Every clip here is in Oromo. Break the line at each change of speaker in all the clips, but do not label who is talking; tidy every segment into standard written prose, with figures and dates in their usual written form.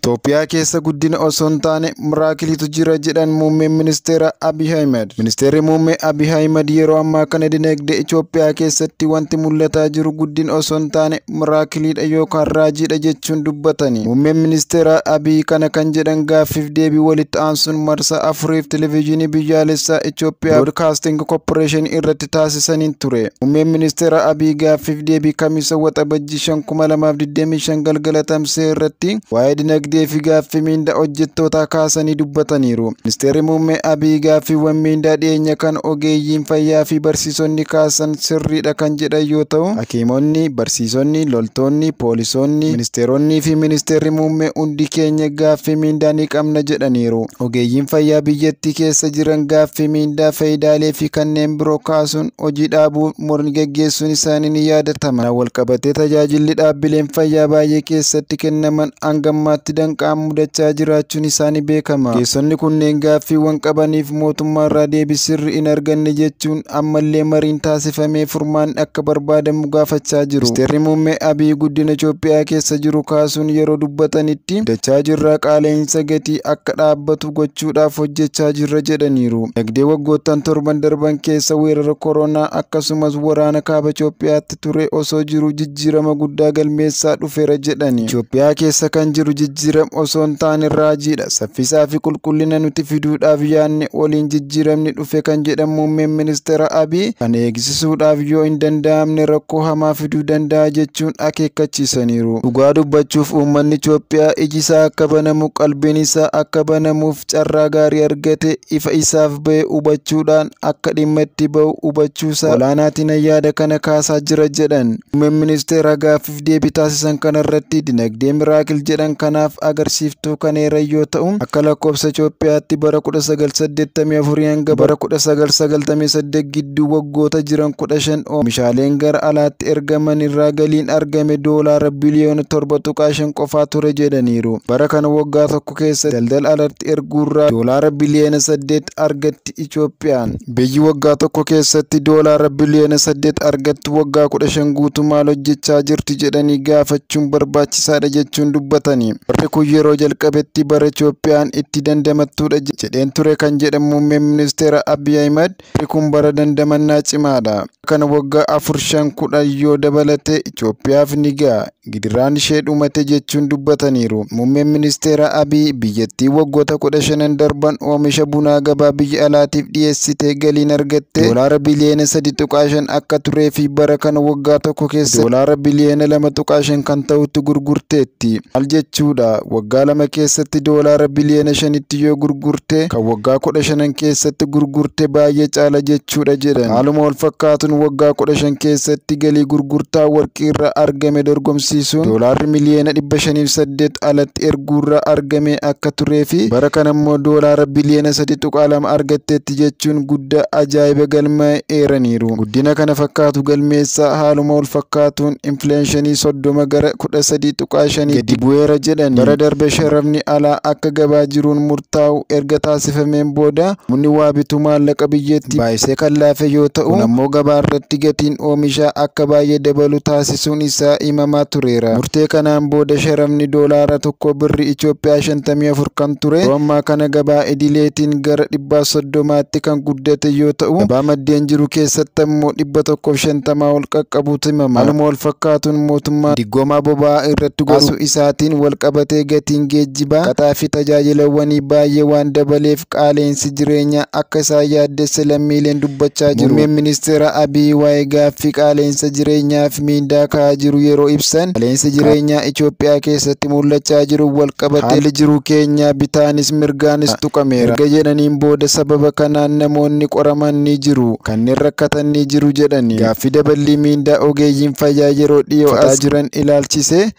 Itoophiyaa keessa guddina osoo hin taane miraakiliitu jira jedhan muummeen ministeera Abiy Ahmed. Ministeerri muummee Abiy Ahmed yeroo ammaa kana dinagdee Itoophiyaa keessatti wanti mul'ataa jiru guddina osoo hin taane miraakiliidha yookaan raajiidha jechuun dubbatani. Muummeen ministeera Abiy kana kan jedhan gaaffiif deebii walitti aansuun marsaa afuriif televezyiinii biyyaalessaa Itoophiyaa Broadcasting Corporation irratti taasisaniin ture. Muummeen ministeera Abiy gaaffiif deebii Kamiisa Waxabajjii 2025 galgala tamsee irratti waa'ee dinagdee fi gaaffii miindaa hojjettootaa kaasanii dubbataniiru. Ministeerri muummee Abiy gaaffiiwwan miindaa dhiyeenya kan ogeeyyiin fayyaa fi barsiisonni kaasan sirriidha kan jedhan yoo ta'u, hakiimonni, barsiisonni, loltoonni, poolisoonni, ministeeronni fi ministeerri muummee hundi keenya gaaffii miindaa ni qabna jedhaniiru. Ogeeyyiin fayyaa biyyattii keessa jiran gaaffii miindaa, faayidaalee fi kanneen biroo kaasuun hojii dhaabuu mormii gaggeessuun isaanii ni yaadatama. Kana walqabatee tajaajilli dhaabbileen fayyaa baay'ee keessatti kennaman hangammaatti danqaan mudachaa jiraachuun isaanii beekama. Ogeessonni kunneen gaaffiiwwan qabaniif mootummaarraa deebii sirrii hin arganne jechuun ammallee mariin taasifamee furmaanni akka barbaadamu gaafachaa jiru. Ministeerri muummee Abiy guddina Itoophiyaa keessa jiru kaasuun yeroo dubbatanitti dachaa jirraa qaala'insa gatii akka dhaabbatu gochuudhaaf hojjechaa jirra jedhaniiru. Dinagdee waggoottan torban darban keessa weerara koronaa akkasumas waraana kaaba Itoophiyaatti ture osoo jiru jijjiirama guddaa galmeessaa dhufeera jedhani. Itoophiyaa keessa kan jiru jijjiirama osoo hin taane raajiidha. Saffisaa fi qulqullina nuti fiduudhaaf yaadne waliin jijjiiramni dhufe kan jedhan muummeen ministeera Abiy kana eegsisuudhaaf yoo hin danda'amne rakkoo hamaa fiduu danda'a jechuun akeekkachiisaniiru. Dhugaa dubbachuuf uummanni Itoophiyaa iji isaa akka banamu, qalbiin isaa akka banamuuf carraa gaarii argate ifa isaaf ba'e hubachuudhaan akka dhimma itti ba'u hubachuusaa olaanaatiin yaada kana kaasaa jira jedhan. Muummeen ministeera gaaffiif deebii taasisan kanarratti dinagdee miraakil jedhan kanaaf agarsiiftuu kan eeran yoo ta'u, akka lakkoofsa Itoophiyaatti bara 1984 hanga bara 1998 gidduu waggoota jiran 15 oomishaaleen gara alaatti ergaman irraa galiin argame doolaara biliyoona 7.5 qofaa ture jedhaniiru. Bara kana waggaa tokko keessa daldala alatti erguurraa doolaara biliyoona 8 argatti Itoophiyaan. Biyyi waggaa tokko keessatti doolaara biliyoona 8 argattu waggaa 15 guutuu maal hojjechaa jirti jedhanii gaafachuun barbaachisaadha jechuun dubbatani. Barri kun yeroo jalqabetti bara Itoophiyaan itti dandamattuudha jedheen ture kan jedhan muummeen ministeera Abiy Ahmed. Barri kun bara dandamannaa cimaadha. Kana waggaa 4-5 yoo dabalate Itoophiyaaf ni ga'a. Gidiraan ishee dhumate jechuun dubbataniiru. Muummeen ministeera Abiy biyyattii waggoota 15 darban oomisha bunaa gabaa biyya alaatiif dhiyeessitee galiin argatte doolaara biliyoona 3.5 akka turee fi bara kana waggaa tokko keessa doolaara biliyoona 2.5 kan ta'utti gurgurteetti. Maal jechuudha? Waggaa 2 keessatti doolaara biliyoona 5tti yoo gurgurte kan waggaa 15 keessatti gurgurte baay'ee caala jechuudha jedhan. Haaluma wal fakkaatuun waggaa 15 keessatti galii gurgurtaa warqii irraa argame dorgomsiisuun doolaarri miliyoona 508 alatti erguurraa argame akka turee fi bara kana immoo doolaara biliyoona 3.2 argatteetti jechuun guddaa ajaa'iba galmaa'e eeraniiru. Guddina kana fakkaatu galmeessaa haaluma wal fakkaatuun infleeshinii 30 gara 13.5 gadi bu'eera jedhan. Bara darbe sharafni alaa akka gabaa jiruun murtaa'u erga taasifameen booda munni waa bitu maallaqa biyyattii baay'isee kan laafe yoo ta'u, kun ammoo gabaa irratti gatiin oomishaa akka baay'ee dabalu taasisuun isaa himamaa tureera. Murtee kanaan booda sharafni doolaara tokko birri Itoophiyaa 54 kan ture ammaa kana gabaa idileetiin gara 130tti kan guddate yoo ta'u, gabaa maddeen jiru keessatti ammoo 150 ol qaqqabuutu himama. Haaluma wal fakkaatuun mootummaan diggoomaa boba'aa irratti godhu isaatiin wal qabatee gatiin geejjibaa, qaxaa fi tajaajilawwanii baay'ee waan dabaleef qaala'insi jireenyaa akka isaan yaaddesse lammiileen dubbachaa jiru. Muummeen ministeera Abiy waa'ee gaaffii qaala'insa jireenyaa fi miindaa ka'aa jiru yeroo ibsan qaala'insi jireenyaa Itoophiyaa keessatti mul'achaa jiru wal qabatee haalli jiru keenyaa bitaanis mirgaanis tuqameera. Erga jedhaniin booda sababa kanaan namoonni qoraman ni jiru, kanneen rakkatan ni jiru jedhani. Gaaffii daballii miindaa ogeeyyiin fayyaa yeroo dhiyoo jiran ilaalchise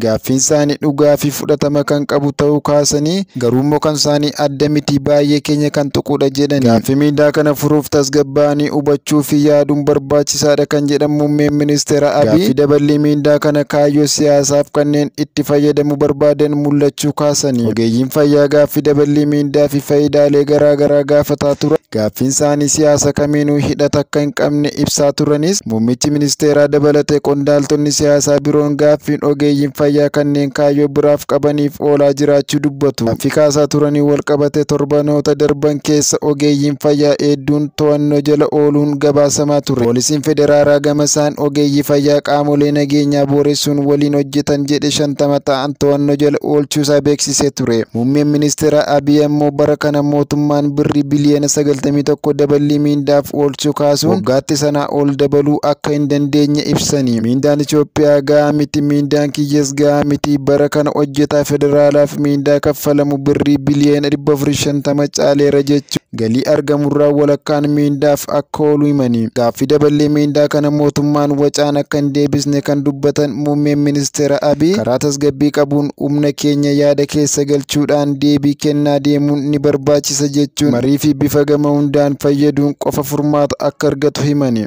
gaaffiin isaanii dhugaa fi fudhatama kan qabu ta'uu kaasanii garuummoo kan isaanii adda miti baay'ee keenya kan tuqudha jedhani. Gaaffii miindaa kana furuuf tasgabbaa'anii hubachuu fi yaaduun barbaachisaadha kan jedhan muummeen ministeera Abiy. Gaaffii daballii miindaa kana kaayyoo siyaasaaf kanneen itti fayyadamu barbaadan mul'achuu kaasanii ogeeyyiin fayyaa gaaffii daballii miindaa fi faayidaalee garaagaraa gaafataa turan. Gaaffiin isaanii siyaasa kamiinuu hidhata akka hin qabne ibsaa turanis muummichi ministeeraa dabalatee qondaaltonni siyaasaa biroon gaaffiin ogeeyyiin fayyaa kanneen kaayyoo biraaf qabaniif oolaa jiraachuu dubbatu. Gaaffii kaasaa turanii wal qabate torbanoota darban keessa ogeeyyiin fayyaa hedduun to'annoo jala ooluun gabaasamaa ture. Poolisiin federaalaa gama isaan ogeeyyii fayyaa qaamolee nageenyaa booressuun waliin hojjetan jedhe 50 ta'an to'annoo jala oolchuusaa beeksisee ture. Muummeen ministeera Abiy ammoo bara kana mootummaan birrii biliyoona 91 daballii miindaaf oolchuu kaasuun waggaatti sanaa ol dabaluu akka hin dandeenye ibsanii. Miindaan Itoophiyaa gahaa miti, miindaan kiyyees gahaa miti, bara kana hojjetaa federaalaaf miindaa kaffalamu birrii biliyoona 450 caaleera jechuun galii argamurraa walakkaan miindaaf akka oolu himanii. Gaaffii daballee miindaa kana mootummaan wacaan akka hin deebisne kan dubbatan muummeen ministeera Abiy karaa tasgabbii qabuun humna keenya yaada keessa galchuudhaan deebii kennaa deemuun ni barbaachisa jechuun marii fi bifa gama hundaan fayyaduun qofa furmaata akka argatu himani.